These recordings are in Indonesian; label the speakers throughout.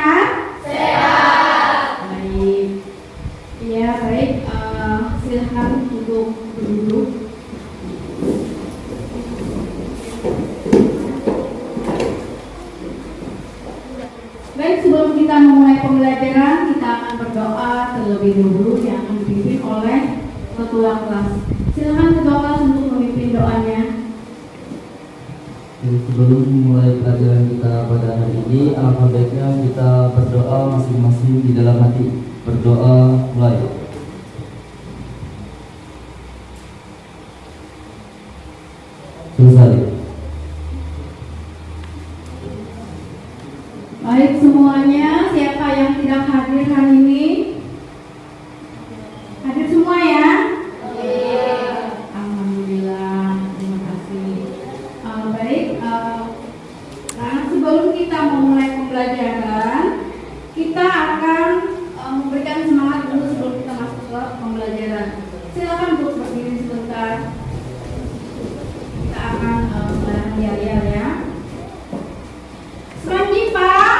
Speaker 1: sehat? Sehat. Baik. Ya, baik. Silakan untuk duduk. Baik, sebelum kita memulai pembelajaran, kita akan berdoa terlebih dahulu yang akan dipimpin oleh ketua kelas. Silakan ketua kelas untuk memimpin doanya.
Speaker 2: Sebelum memulai pelajaran kita pada hari ini, alangkah baiknya kita berdoa masing-masing di dalam hati. Berdoa mulai. Selesai.
Speaker 1: Baik semuanya, siapa yang tidak hadir hari ini? Hadir semua ya? Alhamdulillah, terima kasih. Baik, nah sebelum kita memulai pembelajaran, kita akan memberikan semangat dulu sebelum kita masuk ke pembelajaran. Silakan untuk berdiri sebentar. Kita akan bareng yel-yel ya. Semangat Pak.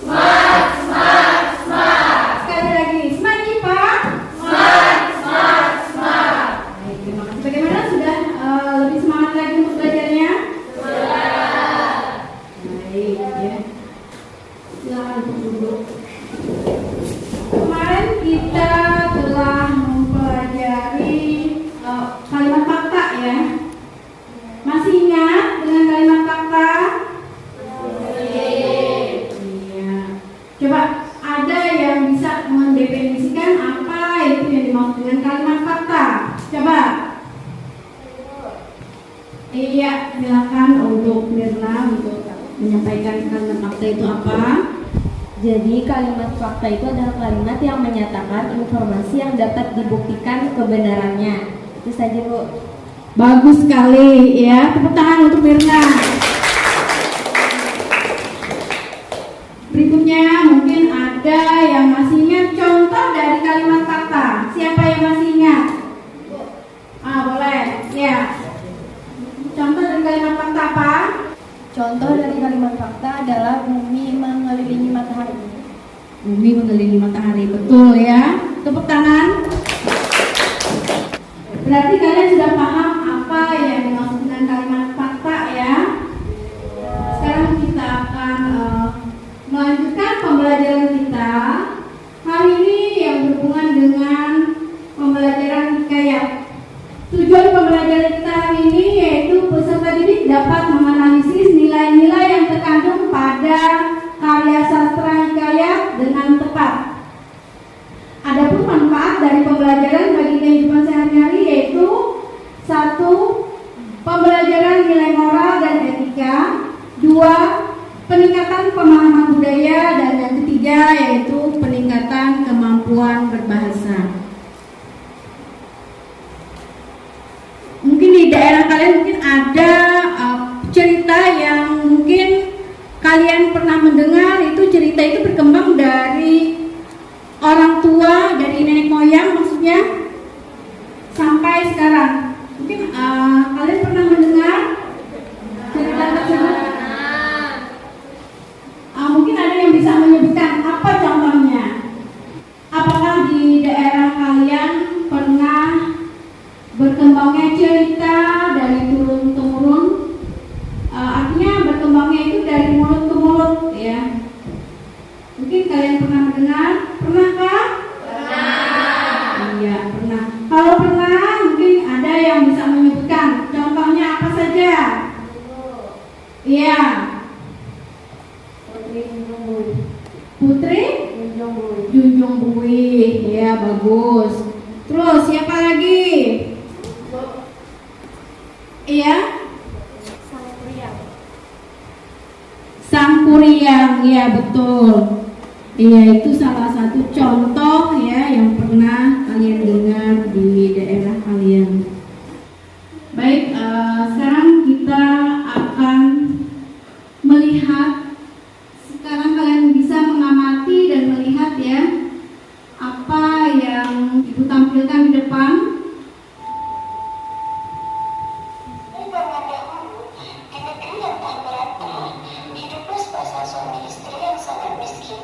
Speaker 3: Smart, smart, smart.
Speaker 1: Sekali lagi, semangat Pak.
Speaker 3: Smart, smart, smart.
Speaker 1: Baik, terima kasih. Bagaimana sudah lebih semangat lagi untuk belajarnya?
Speaker 3: Sudah.
Speaker 1: Baik ya. Silakan untuk duduk. Kemarin kita telah mempelajari kalimat fakta ya. Masih ingat dengan kalimat fakta? Iya. Coba ada yang bisa mendefinisikan apa itu yang dimaksud dengan kalimat fakta? Coba. Iya, silakan untuk Mirna untuk menyampaikan kalimat fakta itu apa?
Speaker 4: Jadi kalimat fakta itu adalah kalimat yang menyatakan informasi yang dapat dibuktikan kebenarannya. Itu saja, Bu.
Speaker 1: Bagus sekali ya, tepuk tangan untuk Mirna. Berikutnya mungkin ada yang masih ingat contoh dari kalimat fakta. Siapa yang masih ingat? Boleh. Ya. Contoh dari kalimat fakta apa?
Speaker 4: Contoh dari kalimat fakta adalah bumi mengelilingi matahari.
Speaker 1: Bumi mengelilingi matahari, betul ya. Tepuk tangan. Berarti kalian sudah paham apa yang dimaksud dengan kalimat fakta ya. Sekarang kita akan melanjutkan pembelajaran kita. Hari ini yang berhubungan dengan pembelajaran hikayat. Tujuan pembelajaran kita hari ini yaitu peserta didik dapat menganalisis nilai-nilai yang terkandung pada karya sastra hikayat dengan tepat. Adapun manfaat dari pembelajaran bagi kehidupan sehari-hari yaitu 1. Pembelajaran nilai moral dan etika. 2. Peningkatan pemahaman budaya. Dan yang ketiga yaitu peningkatan kemampuan berbahasa. Mungkin di daerah kalian mungkin ada cerita yang mungkin kalian pernah mendengar. Itu cerita itu berkembang dari orang tua, dari nenek moyang maksudnya, sampai sekarang. Mungkin kalian pernah mendengar cerita tersebut? Mungkin ada yang bisa menyebutkan apa contohnya? Apakah di daerah kalian pernah berkembangnya cerita dari turun temurun? Artinya berkembangnya itu dari mulut ke mulut ya. Mungkin kalian pernah mendengar? Pernahkah?
Speaker 3: Pernah.
Speaker 1: Iya, pernah. Kalau pernah, mungkin ada yang bisa menyebutkan contohnya apa saja? Iya.
Speaker 4: Putri Junjung Bui.
Speaker 1: Putri
Speaker 4: Junjung Bui.
Speaker 1: Junjung Bui. Ya, bagus. Terus siapa lagi? Iya. Sangkuriang, ya betul. Iya, itu salah satu contoh ya yang pernah kalian dengar di daerah kalian. Baik, sekarang kita akan melihat. Sekarang kalian bisa mengamati dan melihat ya apa yang Ibu tampilkan di depan.
Speaker 5: Di negeri yang tak merata, hiduplah sepasang suami istri yang sangat miskin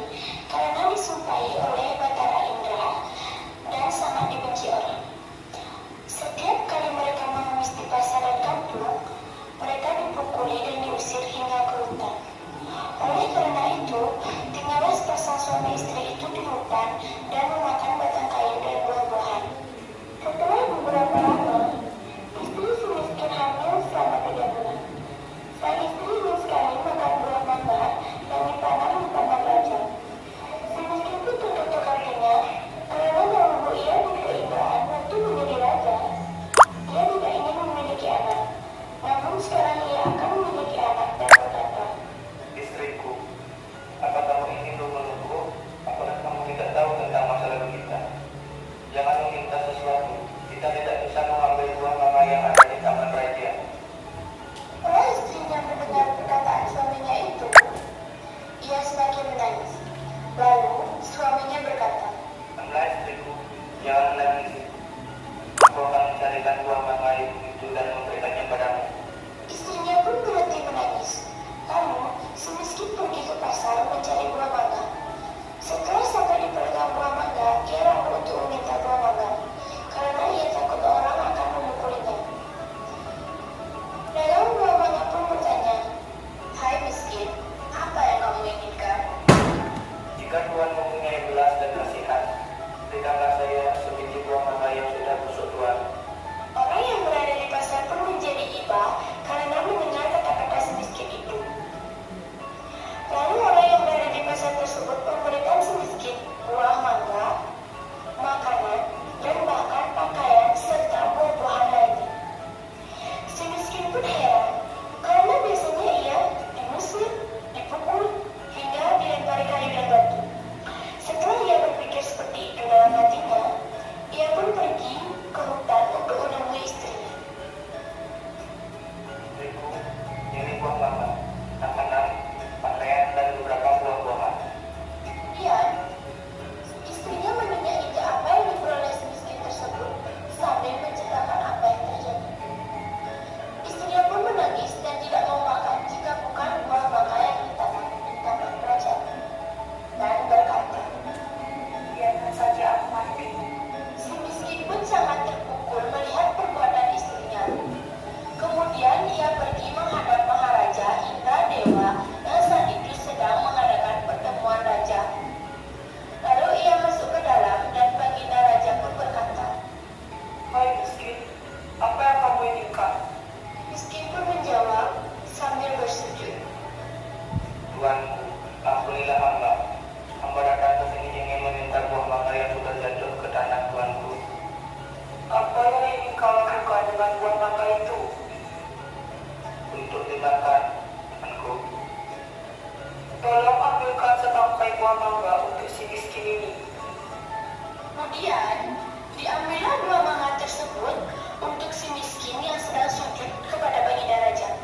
Speaker 5: Kemudian, diambillah dua mangga tersebut untuk si miskin yang sedang sujud kepada baginda raja.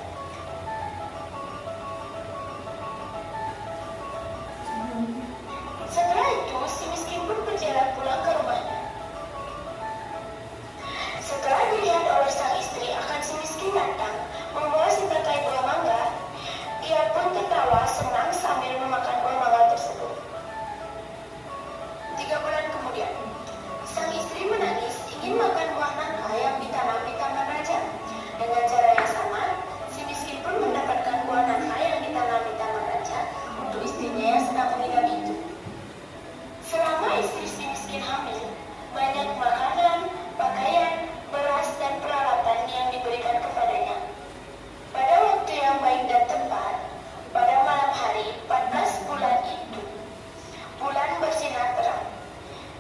Speaker 5: Setelah itu, si miskin pun berjalan pulang ke rumahnya. Setelah dilihat oleh sang istri akan si miskin datang membawa sebagai buah mangga, ia pun tertawa senang sambil memakan buah mangga tersebut. 3 bulan kemudian, sang istri menangis ingin makan buah nangka yang ditanam di taman raja. Dengan cara yang sama, si miskin pun mendapatkan buah nangka yang ditanam di taman raja untuk istrinya yang sedang mengidam itu. Selama istri si miskin hamil, banyak makanan, pakaian, beras, dan peralatan yang diberikan kepadanya. Pada waktu yang baik dan tepat, pada malam hari 14 bulan itu, bulan bersinar terang.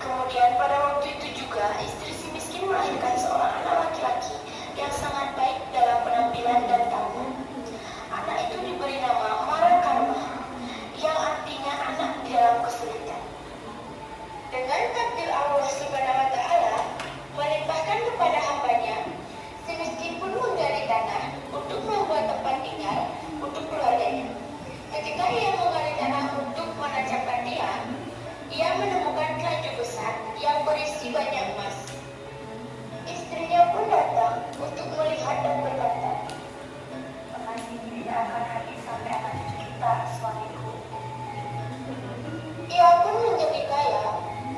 Speaker 5: Kemudian pada waktu itu juga, istri si miskin melahirkan seorang anak laki-laki yang sangat baik dalam penampilan dan tamu. Anak itu diberi nama Marakarma, yang artinya anak di dalam kesulitan. Dengan takdir Allah Subhanahu wa Ta'ala melimpahkan kepada hambanya, si miskin pun menggali tanah untuk membuat tempat tinggal untuk keluarganya. Ketika ia menggali tanah untuk menancapkan tiang, ia menemukan keranjang besar yang berisi banyak emas. Istrinya pun datang untuk melihat dan berkata, "Emas ini tidak akan habis sampai anak cucu kita, suamiku." Ia pun menjadi kaya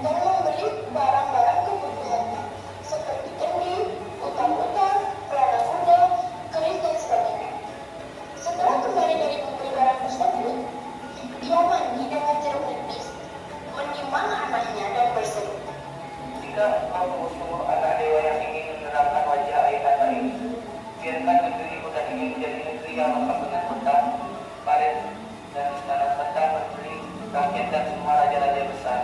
Speaker 5: dan membeli barang-barang kebutuhannya seperti kendi, utang-utang, pelana kuda, keris, dan sebagainya. Setelah kembali dari membeli barang tersebut, ia mandi dengan jeruk nipis, menimang anaknya dan berseru,
Speaker 6: "Jika engkau sungguh-sungguh anak dewa yang ingin menerangkan wajah ayahanda ini, biarkan negeriku dan ingin menjadi negeri yang lengkap dengan kota, parit, dan istana serta menteri, rakyat, dan semua raja-raja besar."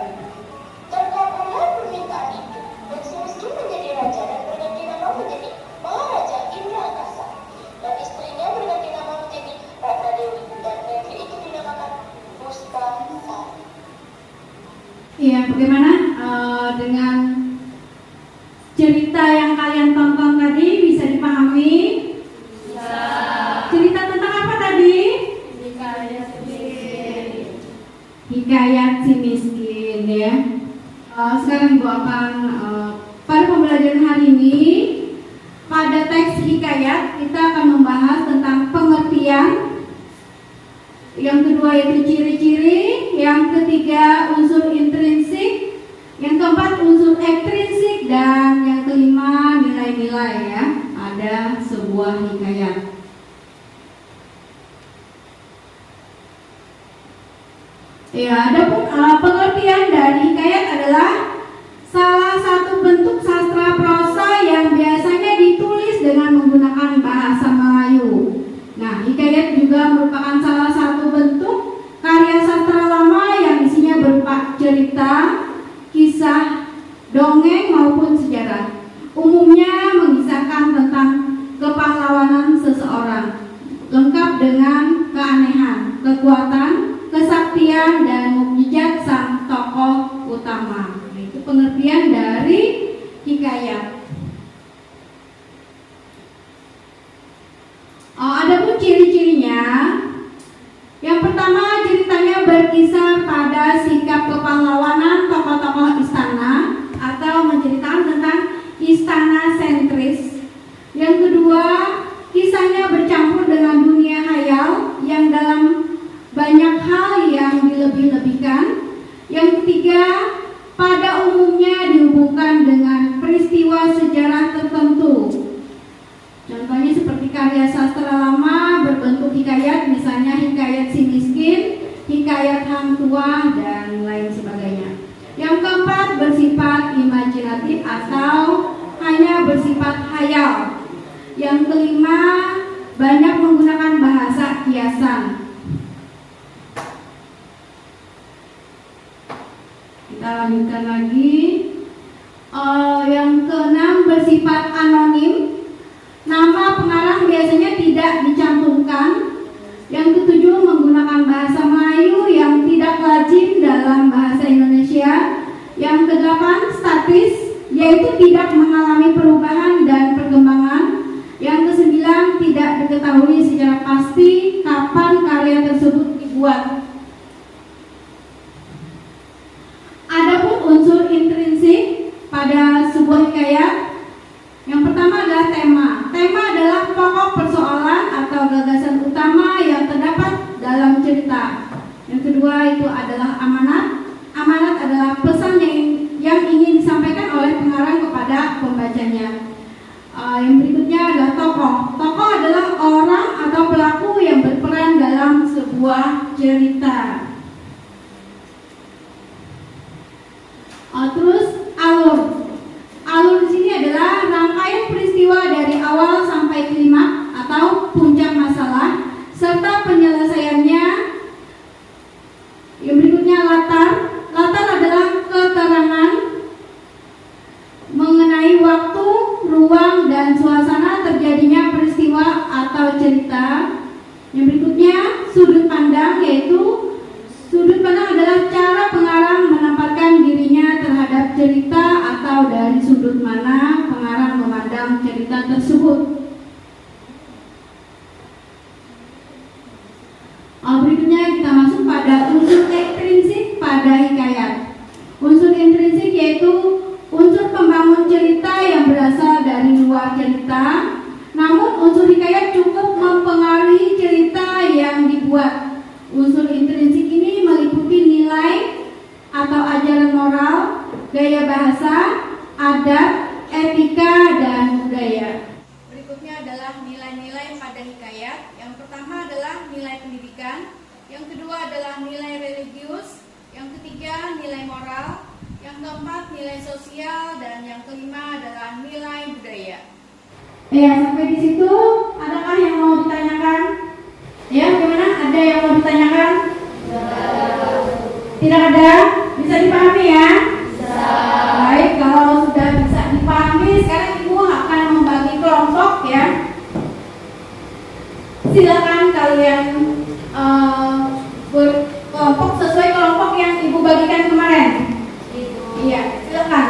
Speaker 5: Terkabullah permintaan itu, dan si miskin menjadi raja dan berganti nama menjadi Maharaja Indra Angkasa, dan istrinya berganti nama menjadi Ratna Dewi, dan negeri itu dinamakan Puspasari.
Speaker 1: Iya, bagaimana dengan cerita yang kalian tonton tadi, bisa dipahami?
Speaker 3: Bisa.
Speaker 1: Cerita tentang apa tadi? Hikayat si miskin, ya. Sekarang Ibu akan pada pembelajaran hari ini, pada teks hikayat kita akan membahas tentang pengertian. Yang kedua yaitu ciri-ciri, yang ketiga unsur intrinsik, yang keempat unsur ekstrinsik, dan yang kelima nilai-nilai, ya. Ada sebuah hikayat. Ya, adapun pengertian dari hikayat adalah salah satu bentuk sastra prosa yang biasanya ditulis dengan menggunakan bahasa Melayu. Nah, hikayat juga merupakan salah satu bentuk karya sastra lama yang isinya berupa cerita, kisah, dongeng maupun sejarah. Umumnya mengisahkan tentang kepahlawanan seseorang, lengkap dengan keanehan, kekuatan, kesaktian, dan mukjizat sang tokoh utama. Itu pengertian dari hikayat. Adapun ciri-cirinya, yang pertama ceritanya berkisar pada sikap kepahlawanan tokoh-tokoh istana atau menceritakan tentang istana sentris. Yang kedua, kisahnya bercampur dengan dunia hayal yang dalam banyak hal yang dilebih-lebihkan. Yang ketiga, pada umumnya dihubungkan dengan peristiwa sejarah tertentu. Contohnya seperti karya sastra lama berbentuk hikayat, misalnya hikayat si miskin, hikayat hang tua, dan lain sebagainya. Yang keempat, bersifat imajinatif atau hanya bersifat hayal. Yang kelima, banyak menggunakan bahasa kiasan. Kita lanjutkan lagi. Yang keenam, bersifat anonim. Nama pengarang biasanya tidak dicantumkan. Yang ketujuh, menggunakan bahasa Melayu yang tidak lazim dalam bahasa Indonesia. Yang kedelapan, statis yaitu tidak mengalami perubahan dan perkembangan. Yang kesembilan, tidak diketahui secara pasti kapan karya tersebut dibuat. Adapun unsur intrinsik pada sebuah hikayat, yang pertama adalah tema. Tema adalah pokok persoalan atau gagasan utama yang terdapat dalam cerita. Yang kedua itu adalah amanat. Amanat adalah pesan yang ingin disampaikan oleh pengarang kepada pembacanya. Yang berikutnya adalah tokoh. Tokoh adalah orang atau pelaku yang berperan dalam sebuah cerita. Terus alur. Alur di sini adalah rangkaian peristiwa dari awal sampai klimaks atau puncak masalah serta penyelesaiannya. Yang berikutnya latar. Latar adalah keterangan mengenai waktu, ruang, dan suasana terjadinya peristiwa atau cerita. Yang berikutnya sudut pandang, yaitu sudut pandang adalah cara pengarang menempatkan dirinya terhadap cerita atau dari sudut mana pengarang memandang cerita tersebut. Berikutnya kita masuk pada unsur intrinsik pada hikayat. Unsur intrinsik yaitu unsur pembangun cerita yang berasal dari luar cerita. Namun unsur hikayat cukup mempengaruhi cerita yang dibuat. Unsur intrinsik ini meliputi nilai atau ajaran moral, gaya bahasa, adat, etika, dan budaya. Berikutnya adalah nilai-nilai pada hikayat. Yang pertama adalah nilai pendidikan, yang kedua adalah nilai religius, yang ketiga nilai moral, yang keempat nilai sosial, dan yang kelima adalah nilai budaya. Ya, sampai di situ adakah yang mau ditanyakan? Ya, gimana? Ada yang mau ditanyakan? Tidak ada? Bisa dipahami ya? Baik, kalau sudah bisa dipahami, sekarang Ibu akan membagi kelompok ya. Silakan kalian berkelompok sesuai kelompok yang Ibu bagikan kemarin. Iya, silakan.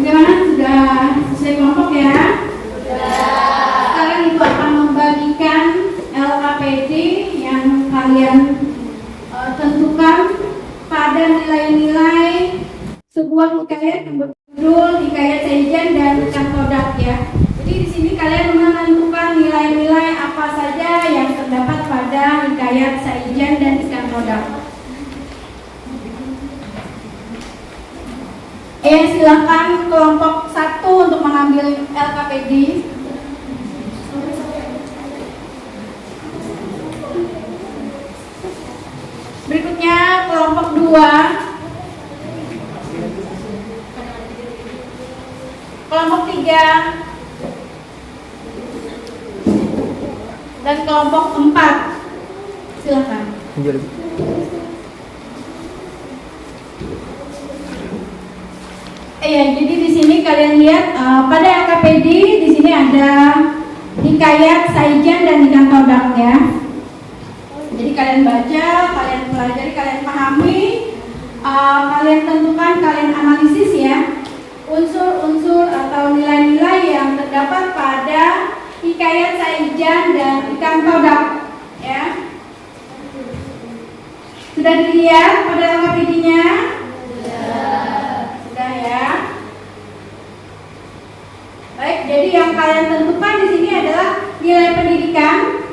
Speaker 1: Bagaimana, sudah sesuai kelompok ya? Sekarang Ibu akan membagikan LKPD yang kalian tentukan pada nilai-nilai sebuah hikayat yang berjudul Hikayat Saijan dan Ikan Todak ya. Jadi di sini kalian menentukan nilai-nilai apa saja yang terdapat pada Hikayat Saijan dan Ikan Todak. Silakan kelompok 1 untuk mengambil LKPD. Berikutnya kelompok 2. Kelompok 3. Dan kelompok 4. Silakan. Jadi di sini kalian lihat pada LKPD di sini ada Hikayat Saijan dan Ikan Todak ya. Jadi kalian baca, kalian pelajari, kalian pahami, kalian tentukan, kalian analisis ya unsur-unsur atau nilai-nilai yang terdapat pada Hikayat Saijan dan Ikan Todak ya. Sudah dilihat pada LKPD-nya? Sudah ya. Baik, jadi yang kalian tentukan di sini adalah nilai pendidikan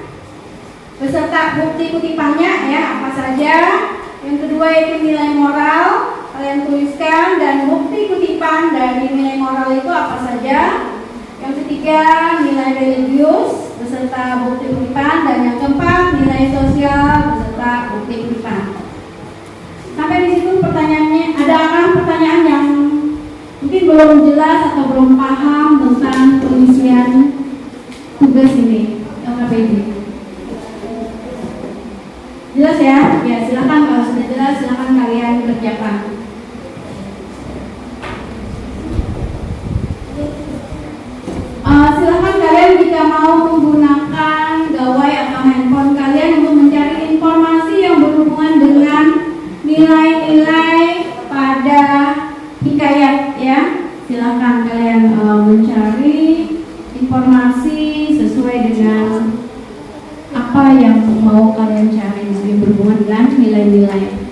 Speaker 1: beserta bukti kutipannya ya, apa saja. Yang kedua itu nilai moral, kalian tuliskan, dan bukti kutipan dari nilai moral itu apa saja. Yang ketiga nilai religius beserta bukti kutipan, dan yang keempat nilai sosial beserta bukti kutipan. belum jelas atau belum paham tentang pengisian tugas ini LKPD? Jelas ya? Ya silakan, kalau sudah jelas silakan kalian kerjakan. Silakan kalian jika mau menggunakan gawai atau handphone kalian untuk mencari informasi yang berhubungan dengan nilai-nilai pada hikayat ya. Silakan kalian mencari informasi sesuai dengan apa yang mau kalian cari yang berhubungan dengan nilai-nilai.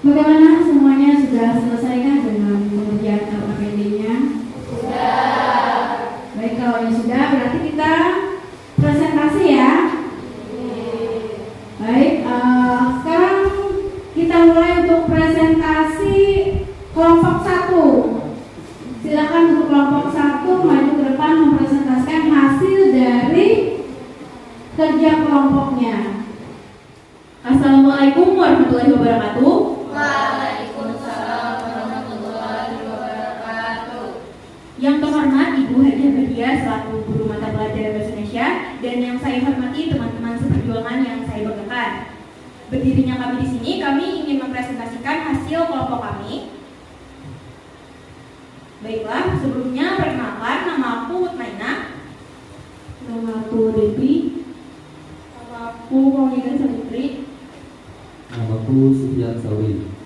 Speaker 1: Bagaimana semuanya sudah selesai dengan pengerjaan LKPD-nya? Sudah. Baik, kalau yang sudah berarti kita presentasi ya. Baik, sekarang kita mulai untuk presentasi kelompok 1. Silakan untuk kelompok 1 maju ke depan mempresentasikan hasil dari kerja kelompoknya.
Speaker 7: Assalamualaikum warahmatullahi wabarakatuh.
Speaker 3: Waalaikumsalam warahmatullahi wabarakatuh.
Speaker 7: Yang terhormat Ibu Hadiah Badia selaku guru mata pelajaran bahasa Indonesia, dan yang saya hormati teman-teman seperjuangan yang saya banggakan. Berdirinya kami di sini, kami ingin mempresentasikan hasil kelompok kami. Baiklah, sebelumnya perkenalkan, nama aku Mutmainah.
Speaker 1: Nama aku Devi.
Speaker 7: Nama aku Maulida Salibri.
Speaker 2: Namaku Sufyan Sawi.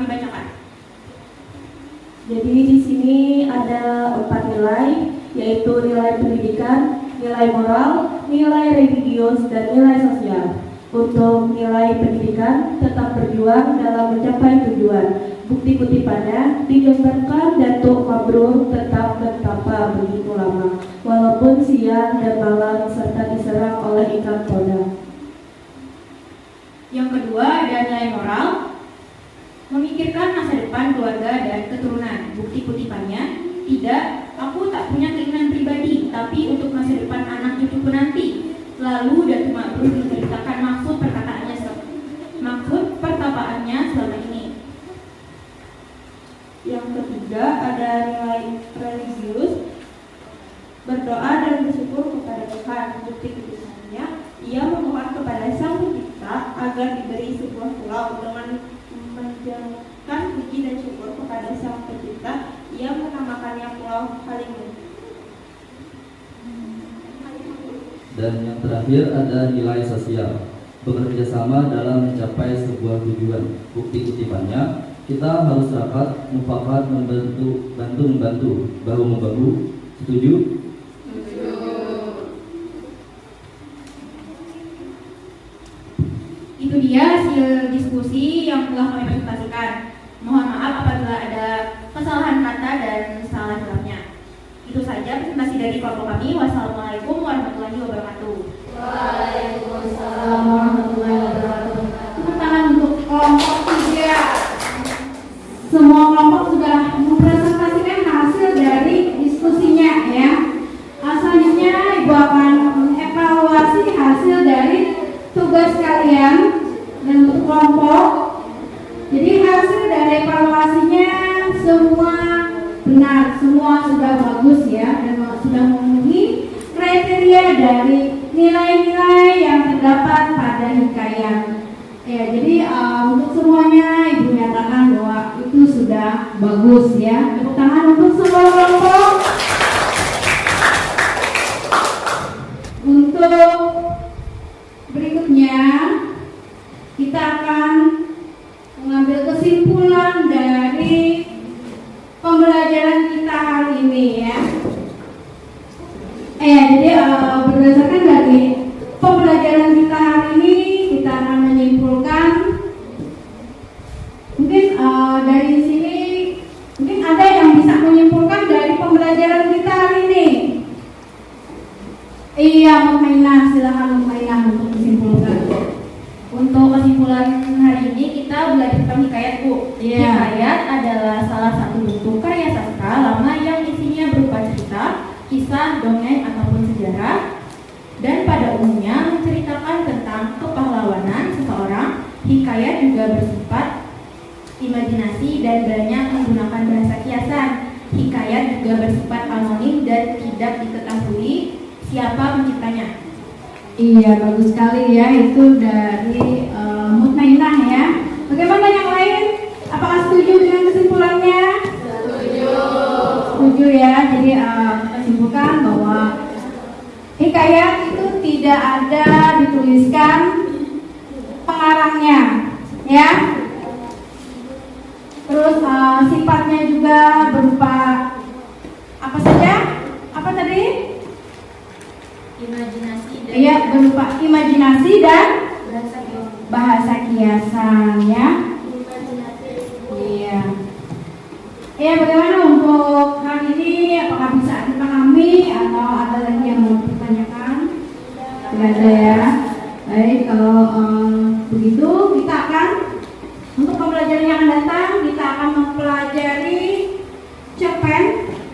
Speaker 7: kami bacakan.
Speaker 8: Jadi di sini ada 4 nilai, yaitu nilai pendidikan, nilai moral, nilai religius, dan nilai sosial. Untuk nilai pendidikan, tetap berjuang dalam mencapai tujuan. Bukti kutipannya digambarkan Datuk Mabrur tetap bertapa begitu lama, walaupun siang dan malam serta diserang oleh ikan toda.
Speaker 7: Yang kedua ada nilai moral, memikirkan masa depan keluarga dan keturunan. Bukti kutipannya, tidak, aku tak punya keinginan pribadi, tapi untuk masa depan anak cucuku nanti. Lalu Datuk Mabrur menceritakan maksud pertapaannya selama ini.
Speaker 8: Yang ketiga ada nilai religius, berdoa dan bersyukur kepada Tuhan. Bukti kutipannya, ia memohon kepada Sang Pencipta agar diberi sebuah pulau. Dengan menjadikan puji dan syukur kepada Sang Pencipta, ia menamakannya Pulau Halimun.
Speaker 2: Dan yang terakhir ada nilai sosial, bekerja sama dalam mencapai sebuah tujuan. Bukti kutipannya, kita harus rapat, mufakat, membantu, bahu-membahu. Setuju?
Speaker 7: Itu dia hasil diskusi yang telah kami presentasikan. Mohon maaf apabila ada kesalahan kata dan salah jelasnya. Itu saja presentasi dari kelompok kami. Wassalamualaikum warahmatullahi wabarakatuh.
Speaker 1: Waalaikumsalam warahmatullahi wabarakatuh. Tepuk tangan untuk kelompok 3. Semua kelompok sudah mempresentasikan hasil dari diskusinya ya. Selanjutnya Ibu akan mengevaluasi hasil dari tugas kalian dan untuk kelompok. Jadi hasil dari evaluasinya semua benar, semua sudah bagus ya, dan sudah memenuhi kriteria dari nilai-nilai yang terdapat pada hikayat. Ya, jadi untuk semuanya Ibu nyatakan bahwa itu sudah bagus ya. Tepuk tangan untuk semua kelompok. Untuk berikutnya kita akan mengambil kesimpulan dari pembelajaran kita hari ini ya. Jadi berdasarkan dari pembelajaran kita hari ini, kita akan menyimpulkan. Mungkin dari sini mungkin ada yang bisa menyimpulkan dari pembelajaran kita hari ini. Iya, Muhainah, silakan Muhainah untuk menyimpulkan.
Speaker 4: Untuk kesimpulan hari ini kita belajar tentang hikayat, Bu. Hikayat adalah salah satu bentuk karya sastra lama yang isinya berupa cerita, kisah, dongeng, ataupun sejarah, dan pada umumnya menceritakan tentang kepahlawanan seseorang. Hikayat juga bersifat imajinasi dan banyak menggunakan bahasa kiasan. Hikayat juga bersifat anonim dan tidak diketahui siapa penciptanya.
Speaker 1: Iya, bagus sekali ya, itu dari Mutmainah ya. Bagaimana yang lain? Apakah setuju dengan kesimpulannya? Setuju ya. Jadi kita simpulkan bahwa hikayat itu tidak ada dituliskan pengarangnya ya. Terus sifatnya juga berupa apa saja? Apa tadi?
Speaker 4: Imajinasi dan
Speaker 1: Iya, berupa imajinasi dan bahasa kiasan ya. Iya. Iya, bagaimana untuk hari ini? Apakah bisa dipahami atau ada lagi yang mau ditanyakan? Tidak ada ya. Baik, kalau begitu kita akan untuk pembelajaran yang akan datang kita akan mempelajari cerpen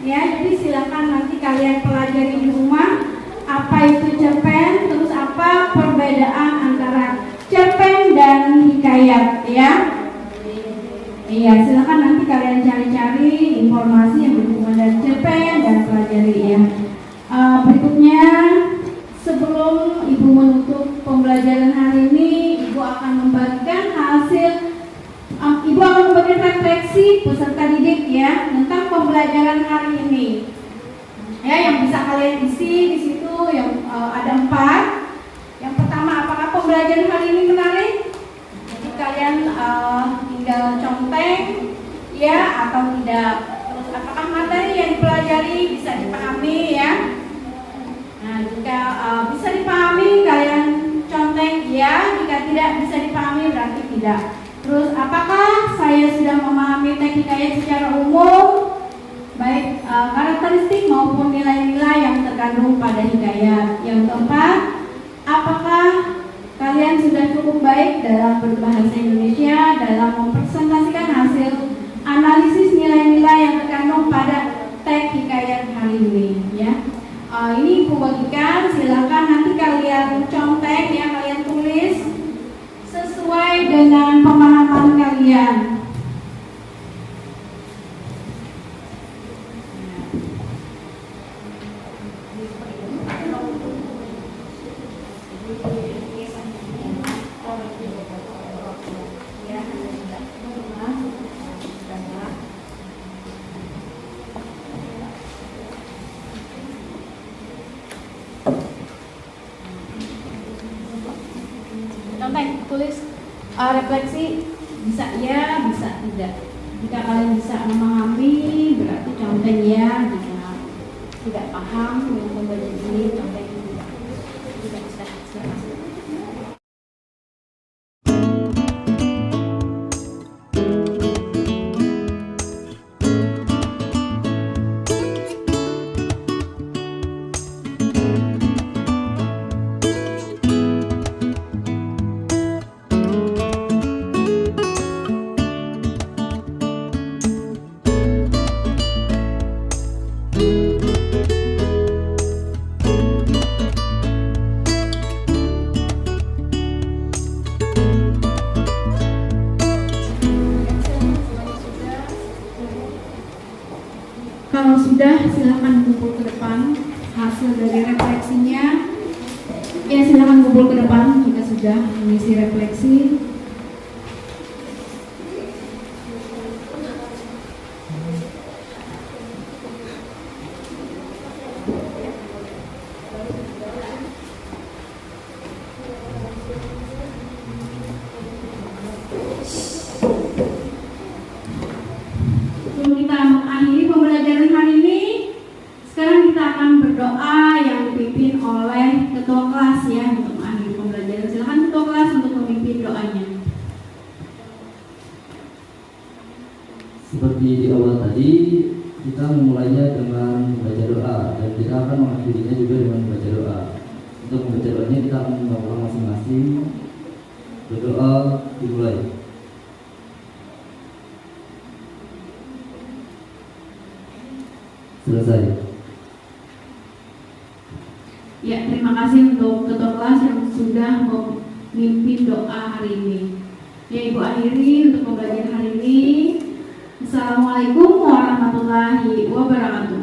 Speaker 1: ya. Jadi silakan nanti kalian pelajari di rumah. Apa itu cerpen, terus apa perbedaan antara cerpen dan hikayat ya. Iya, silakan nanti kalian cari-cari informasi yang berhubungan dengan cerpen dan pelajari ya. Berikutnya, sebelum Ibu menutup pembelajaran hari ini, Ibu akan membagikan hasil Ibu akan membagikan refleksi peserta didik ya tentang pembelajaran hari ini. Ya, yang bisa kalian isi di situ yang ada 4. Yang pertama, apakah pembelajaran hari ini menarik? Jadi kalian tinggal conteng ya atau tidak? Terus apakah materi yang dipelajari bisa dipahami ya? Nah, jika bisa dipahami kalian conteng ya, jika tidak bisa dipahami berarti tidak. Terus apakah saya sudah memahami teks hikayat secara umum, baik karakteristik maupun nilai-nilai yang terkandung pada hikayat? Yang keempat, apakah kalian sudah cukup baik dalam berbahasa Indonesia dalam mempresentasikan hasil analisis nilai-nilai yang terkandung pada teks hikayat hari ini ya? Ini aku bagikan, silakan nanti kalian contek ya, kalian tulis sesuai dengan pemahaman kalian. Contek, tulis refleksi bisa ya, bisa tidak. Jika kalian bisa memahami berarti contek ya, jika tidak paham yang membaca ini contek tidak. Tidak bisa, silakan. Kalau sudah, silakan kumpul ke depan hasil dari refleksinya. Ya, silakan kumpul ke depan jika sudah mengisi refleksi. Sebelum kita mengakhiri pembelajaran hari ini, sekarang kita akan berdoa yang dipimpin oleh ketua kelas ya untuk mengakhiri pembelajaran. Silakan ketua kelas untuk memimpin doanya.
Speaker 2: Seperti di awal tadi, kita memulainya dengan membaca doa dan kita akan mengakhirinya juga dengan membaca doa. Untuk membaca doanya kita akan mengulang masing-masing. Berdoa dimulai. Selesai.
Speaker 1: Ya, terima kasih untuk ketua kelas yang sudah memimpin doa hari ini. Ya, Ibu akhiri untuk pembelajaran hari ini. Assalamualaikum warahmatullahi wabarakatuh.